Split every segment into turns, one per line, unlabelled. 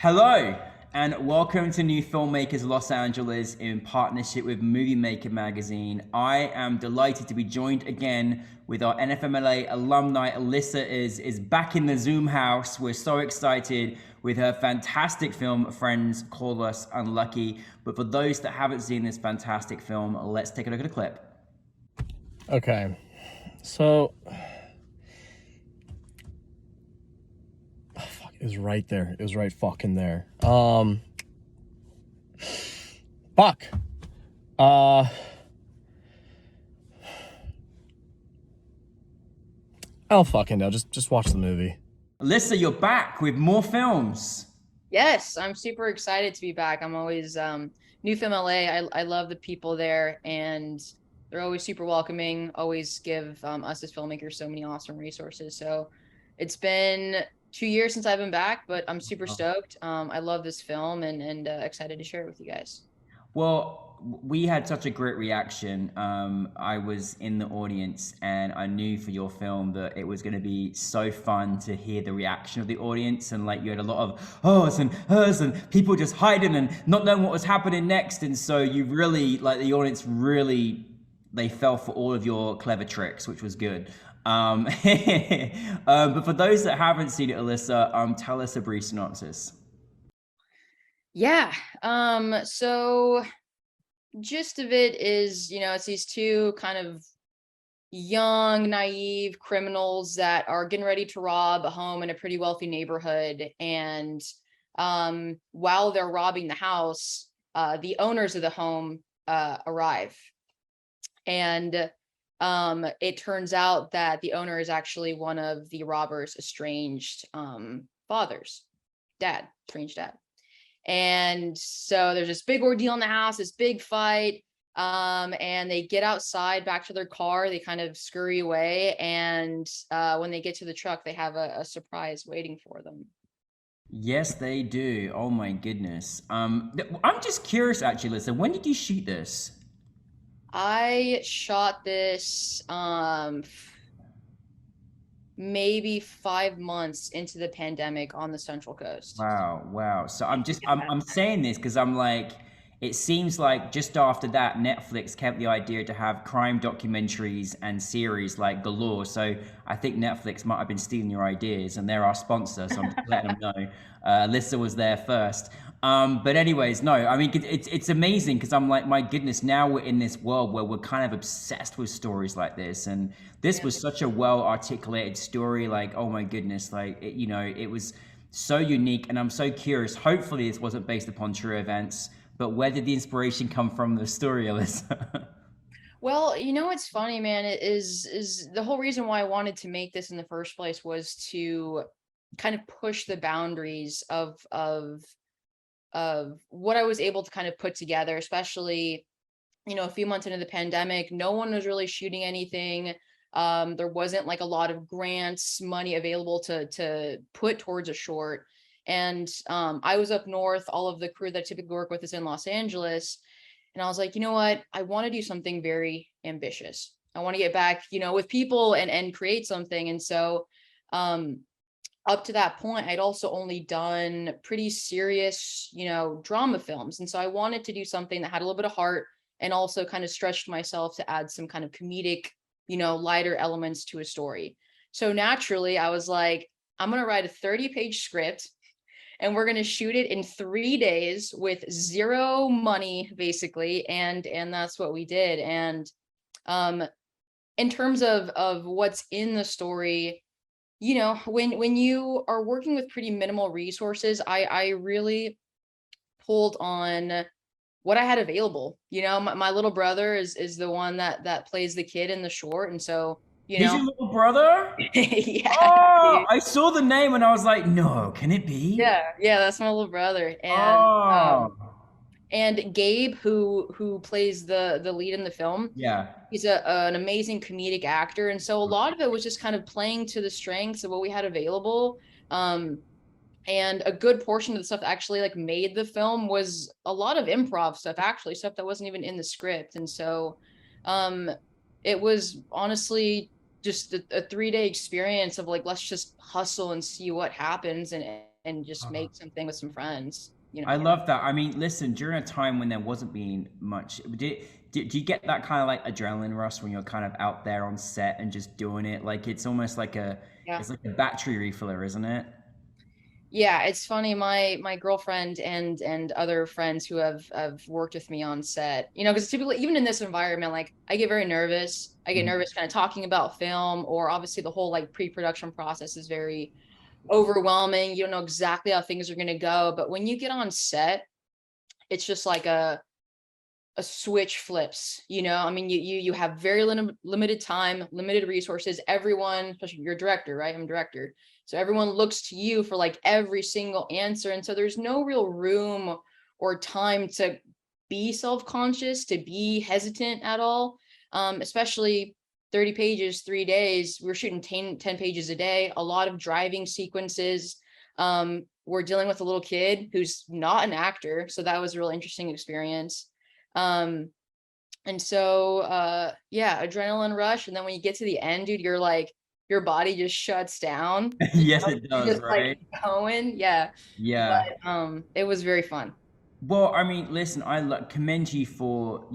Hello, and welcome to New Filmmakers Los Angeles in partnership with Movie Maker magazine. I am delighted to be joined again with our NFMLA alumni. Alyssa is back in the Zoom house. We're so excited with her fantastic film, Friends Call Us Unlucky. But for those that haven't seen this fantastic film, let's take a look at a clip.
Okay, so it was right there. It was right fucking there. Fuck. I don't fucking know. Just watch the movie.
Alyssa, you're back with more films.
Yes, I'm super excited to be back. I'm always NewFilmLA. I love the people there, and they're always super welcoming. Always give us as filmmakers so many awesome resources. So it's been 2 years since I've been back, but I'm super stoked. I love this film and excited to share it with you guys.
Well, we had such a great reaction. I was in the audience and I knew for your film that it was going to be so fun to hear the reaction of the audience. And like you had a lot of ohs and hers and people just hiding and not knowing what was happening next. And so you really, like the audience really, they fell for all of your clever tricks, which was good. But for those that haven't seen it, Alyssa, tell us a brief synopsis.
Yeah. So gist of it is, it's these two kind of young, naive criminals that are getting ready to rob a home in a pretty wealthy neighborhood. And while they're robbing the house, the owners of the home arrive. And it turns out that the owner is actually one of the robbers' estranged estranged dad. And so there's this big ordeal in the house, this big fight. And they get outside back to their car. They kind of scurry away. And when they get to the truck, they have a surprise waiting for them.
Yes, they do. Oh my goodness. I'm just curious, actually, Lisa, when did you shoot this?
I shot this maybe 5 months into the pandemic on the Central Coast.
Wow. So I'm saying this because I'm like, it seems like just after that, Netflix kept the idea to have crime documentaries and series like galore. So I think Netflix might have been stealing your ideas, and they're our sponsor, so I'm just letting them know. Alyssa was there first. But anyways, no, I mean, it's amazing because I'm like, my goodness, now we're in this world where we're kind of obsessed with stories like this. And this was such a well articulated story. Like, oh my goodness, like, it was so unique. And I'm so curious. Hopefully this wasn't based upon true events, but where did the inspiration come from the story, Alyssa?
Well, it's funny, man, it is the whole reason why I wanted to make this in the first place was to kind of push the boundaries of what I was able to kind of put together, especially, a few months into the pandemic. No one was really shooting anything. There wasn't like a lot of grants, money available to put towards a short. And I was up north. All of the crew that I typically work with is in Los Angeles. And I was like, you know what? I want to do something very ambitious. I want to get back, with people and create something. And so up to that point, I'd also only done pretty serious, drama films. And so I wanted to do something that had a little bit of heart and also kind of stretched myself to add some kind of comedic, lighter elements to a story. So naturally, I was like, I'm going to write a 30-page script and we're going to shoot it in 3 days with zero money, basically. And that's what we did. And in terms of what's in the story, when you are working with pretty minimal resources, I really pulled on what I had available. My little brother is the one that plays the kid in the short. And so,
He's your little brother?
Yeah.
Oh, I saw the name and I was like, no, can it be?
Yeah, that's my little brother. And Gabe, who plays the lead in the film,
Yeah.
he's an amazing comedic actor. And so a lot of it was just kind of playing to the strengths of what we had available. And a good portion of the stuff that actually like made the film was a lot of improv stuff, actually, stuff that wasn't even in the script. And so it was honestly just a 3-day experience of like, let's just hustle and see what happens. And and just make something with some friends, you
I
know.
love that. I mean, listen, during a time when there wasn't being much, do you get that kind of like adrenaline rush when you're kind of out there on set and just doing it? Like it's almost like
Yeah.
it's like a battery refiller, isn't it?
Yeah, it's funny. My girlfriend and other friends who have worked with me on set, you know, because typically even in this environment, like I get very nervous. I get
Mhm.
nervous kind of talking about film, or obviously the whole like pre-production process is very overwhelming. You don't know exactly how things are going to go, but when you get on set, it's just like a switch flips, you know. I mean, you have very limited time, limited resources. Everyone, especially your director, right? I'm a director, so everyone looks to you for like every single answer, and so there's no real room or time to be self-conscious, to be hesitant at all. Especially 30 pages 3 days, we're shooting 10 pages a day, a lot of driving sequences. We're dealing with a little kid who's not an actor, so that was a real interesting experience. um and so yeah, adrenaline rush, and then when you get to the end, dude, you're like, your body just shuts down, you
Yes,
know?
it
You're
does,
just like
right?
going, yeah.
Yeah.
But it was very fun.
Well, I mean, listen, commend you for,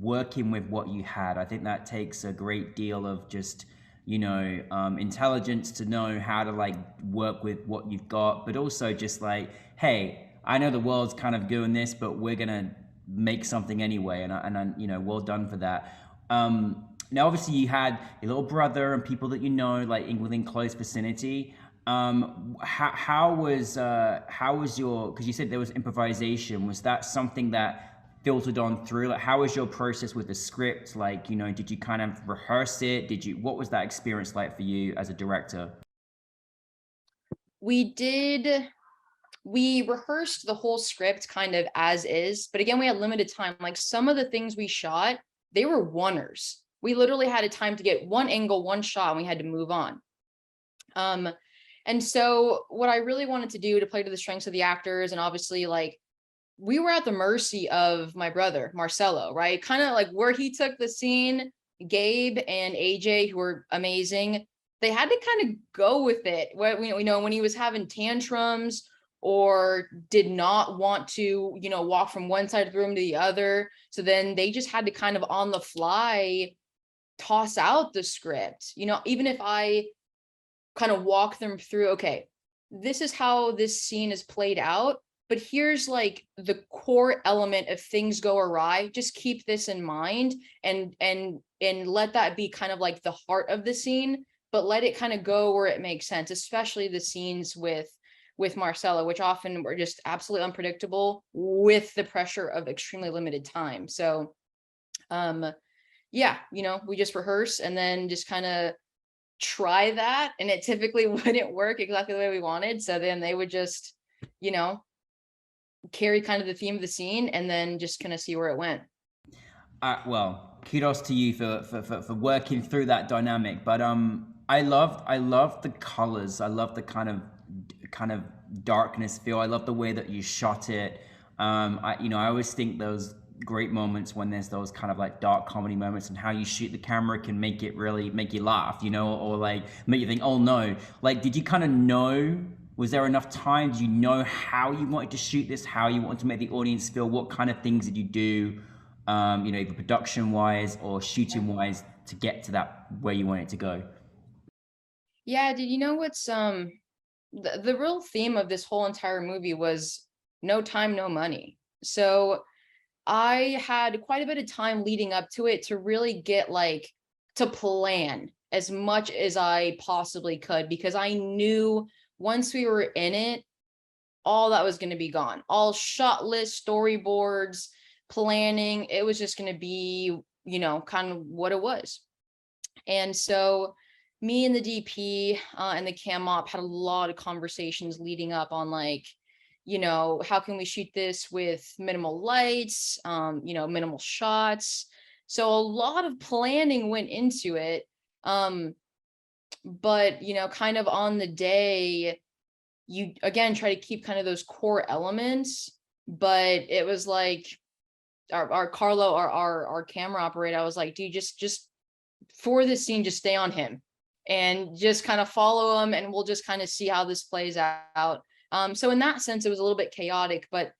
working with what you had. I think that takes a great deal of just, intelligence to know how to like work with what you've got, but also just like, hey, I know the world's kind of doing this, but we're gonna make something anyway. Well done for that. Now, obviously, you had your little brother and people that you know, like within close vicinity. How was your, because you said there was improvisation, was that something that filtered on through? Like, how was your process with the script? Like, did you kind of rehearse it? What was that experience like for you as a director?
we did we rehearsed the whole script kind of as is, but again, we had limited time. Like some of the things we shot, they were oneers. We literally had a time to get one angle, one shot, and we had to move on. um and so what I really wanted to do to play to the strengths of the actors, and obviously like we were at the mercy of my brother Marcelo, right? Kind of like where he took the scene. Gabe and AJ, who were amazing, they had to kind of go with it. What we know, when he was having tantrums or did not want to, walk from one side of the room to the other, so then they just had to kind of on the fly toss out the script. Even if I kind of walk them through, okay, this is how this scene is played out, but here's like the core element. If things go awry, just keep this in mind, and let that be kind of like the heart of the scene, but let it kind of go where it makes sense, especially the scenes with Marcella, which often were just absolutely unpredictable with the pressure of extremely limited time. So yeah, we just rehearse and then just kind of try that, and it typically wouldn't work exactly the way we wanted, so then they would just, you know carry kind of the theme of the scene and then just kind of see where it went.
Well, kudos to you for working through that dynamic. But I loved the colors. I love the kind of darkness feel. I love the way that you shot it. I always think those great moments when there's those kind of like dark comedy moments, and how you shoot the camera can make it really make you laugh, or like make you think, oh no. Like, did you kind of know? Was there enough time? Did you know how you wanted to shoot this? How you wanted to make the audience feel? What kind of things did you do? Either production wise or shooting wise, to get to that where you want it to go?
Yeah, did you know what's the real theme of this whole entire movie was no time, no money. So I had quite a bit of time leading up to it to really get like to plan as much as I possibly could, because I knew once we were in it, all that was going to be gone. All shot list, storyboards, planning, it was just going to be, kind of what it was. And so me and the DP and the cam op had a lot of conversations leading up on like, how can we shoot this with minimal lights, minimal shots. So a lot of planning went into it. But, kind of on the day, you again try to keep kind of those core elements, but it was like our Carlo, our camera operator, I was like, dude, just for this scene, just stay on him and just kind of follow him, and we'll just kind of see how this plays out. So in that sense, it was a little bit chaotic, but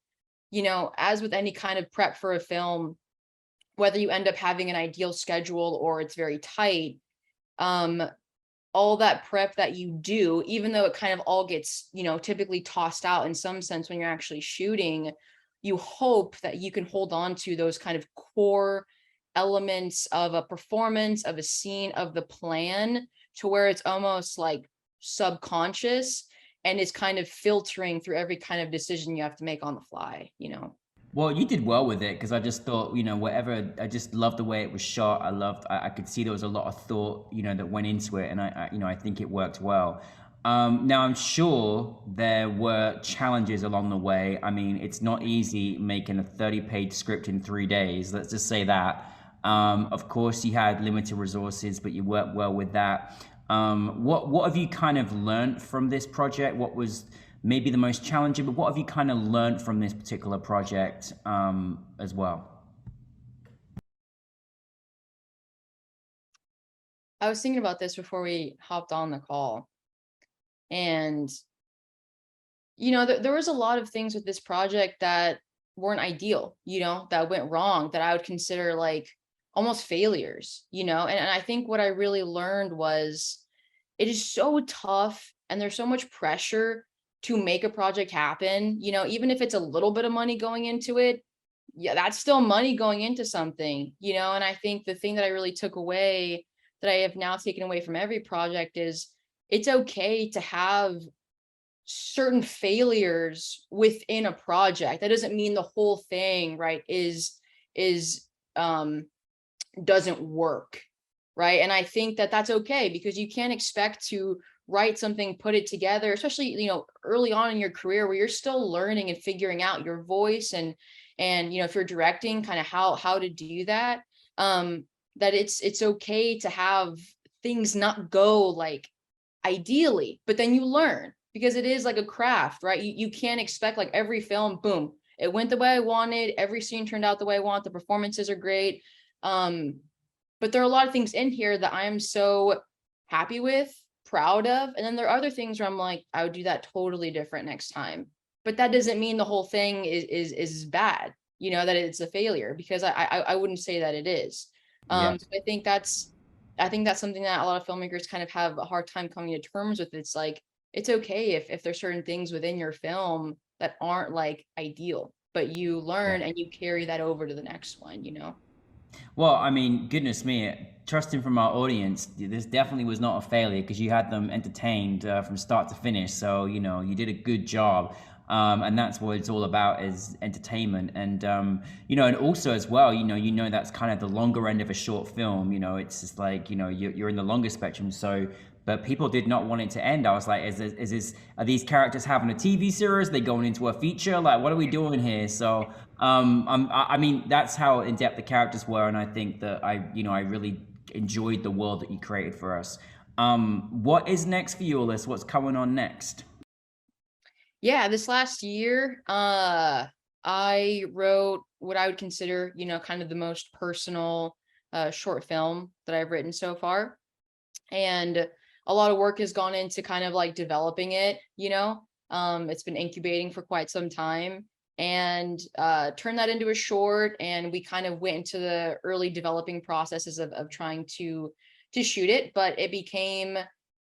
as with any kind of prep for a film, whether you end up having an ideal schedule or it's very tight, all that prep that you do, even though it kind of all gets, typically tossed out in some sense when you're actually shooting, you hope that you can hold on to those kind of core elements of a performance, of a scene, of the plan, to where it's almost like subconscious and is kind of filtering through every kind of decision you have to make on the fly.
Well, you did well with it because I just thought, whatever, I just loved the way it was shot. I could see there was a lot of thought, that went into it, and I think it worked well. Now I'm sure there were challenges along the way. I mean, it's not easy making a 30-page script in 3 days. Let's just say that. Of course, you had limited resources, but you worked well with that. What have you kind of learned from this project? What was maybe the most challenging, but what have you kind of learned from this particular project as well?
I was thinking about this before we hopped on the call, and there was a lot of things with this project that weren't ideal, that went wrong, that I would consider like almost failures, and I think what I really learned was it is so tough and there's so much pressure to make a project happen, even if it's a little bit of money going into it, yeah, that's still money going into something, and I think the thing that I really took away, that I have now taken away from every project, is it's okay to have certain failures within a project. That doesn't mean the whole thing, right, is doesn't work, right? And I think that that's okay, because you can't expect to write something, put it together, especially early on in your career where you're still learning and figuring out your voice, and if you're directing, kind of how to do that, that it's okay to have things not go like ideally, but then you learn, because it is like a craft, right? You can't expect like every film, boom, it went the way I wanted, every scene turned out the way I want, the performances are great, but there are a lot of things in here that I am so happy with, proud of, and then there are other things where I'm like, I would do that totally different next time. But that doesn't mean the whole thing is bad, that it's a failure, because I wouldn't say that it is.
Yeah.
So I think that's something that a lot of filmmakers kind of have a hard time coming to terms with. It's like, it's okay if there's certain things within your film that aren't like ideal, but you learn and you carry that over to the next one.
Well, I mean, goodness me, trusting from our audience, this definitely was not a failure because you had them entertained from start to finish. So, you did a good job. And that's what it's all about, is entertainment. And, and also as well, that's kind of the longer end of a short film. It's just like, you're in the longer spectrum. So, but people did not want it to end. I was like, are these characters having a TV series? Are they going into a feature? Like, what are we doing here? So, I mean, that's how in depth the characters were. And I think that I really enjoyed the world that you created for us. What is next for you, Alyssa? What's coming on next?
Yeah, this last year, I wrote what I would consider, kind of the most personal short film that I've written so far. And a lot of work has gone into kind of like developing it. It's been incubating for quite some time, and turned that into a short. And we kind of went into the early developing processes of trying to shoot it, but it became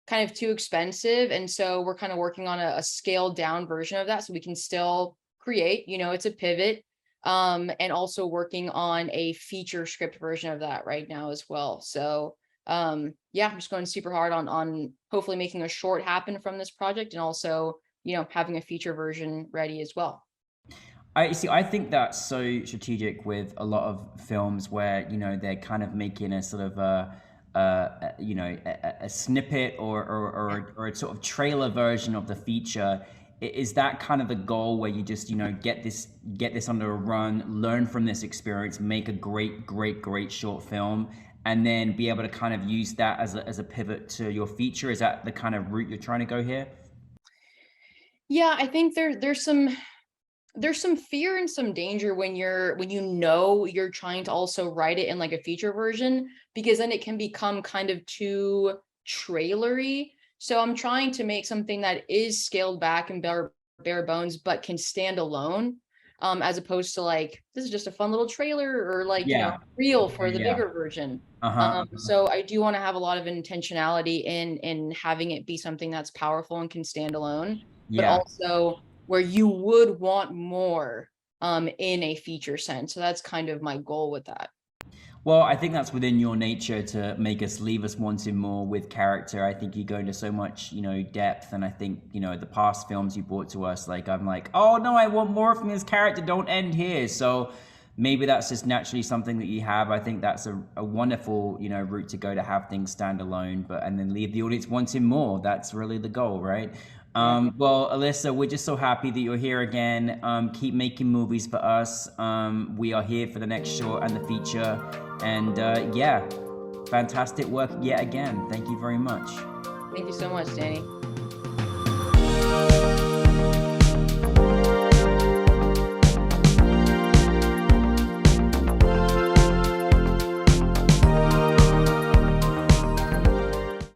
kind of too expensive. And so we're kind of working on a scaled down version of that so we can still create, it's a pivot. And also working on a feature script version of that right now as well. So yeah, I'm just going super hard on hopefully making a short happen from this project, and also, having a feature version ready as well.
I think that's so strategic with a lot of films where, they're kind of making a sort of a snippet or a sort of trailer version of the feature. Is that kind of the goal, where you just, get this under a run, learn from this experience, make a great short film, and then be able to kind of use that as a pivot to your feature? Is that the kind of route you're trying to go here?
Yeah, I think there's some fear and some danger when you're trying to also write it in like a feature version, because then it can become kind of too trailery. So I'm trying to make something that is scaled back and better bare bones, but can stand alone. As opposed to like, this is just a fun little trailer or like,
Yeah.
reel for the
Yeah.
bigger version.
Uh-huh.
So I do want to have a lot of intentionality in having it be something that's powerful and can stand alone, but
Yeah.
also where you would want more in a feature sense. So that's kind of my goal with that.
Well, I think that's within your nature to leave us wanting more with character. I think you go into so much, depth. And I think, the past films you brought to us, like, I'm like, oh no, I want more from this character. Don't end here. So maybe that's just naturally something that you have. I think that's a wonderful, route to go, to have things stand alone, and then leave the audience wanting more. That's really the goal, right? Well, Alyssa, we're just so happy that you're here again. Keep making movies for us. We are here for the next short and the feature. And yeah, fantastic work yet again. Thank you very much.
Thank you so much, Danny.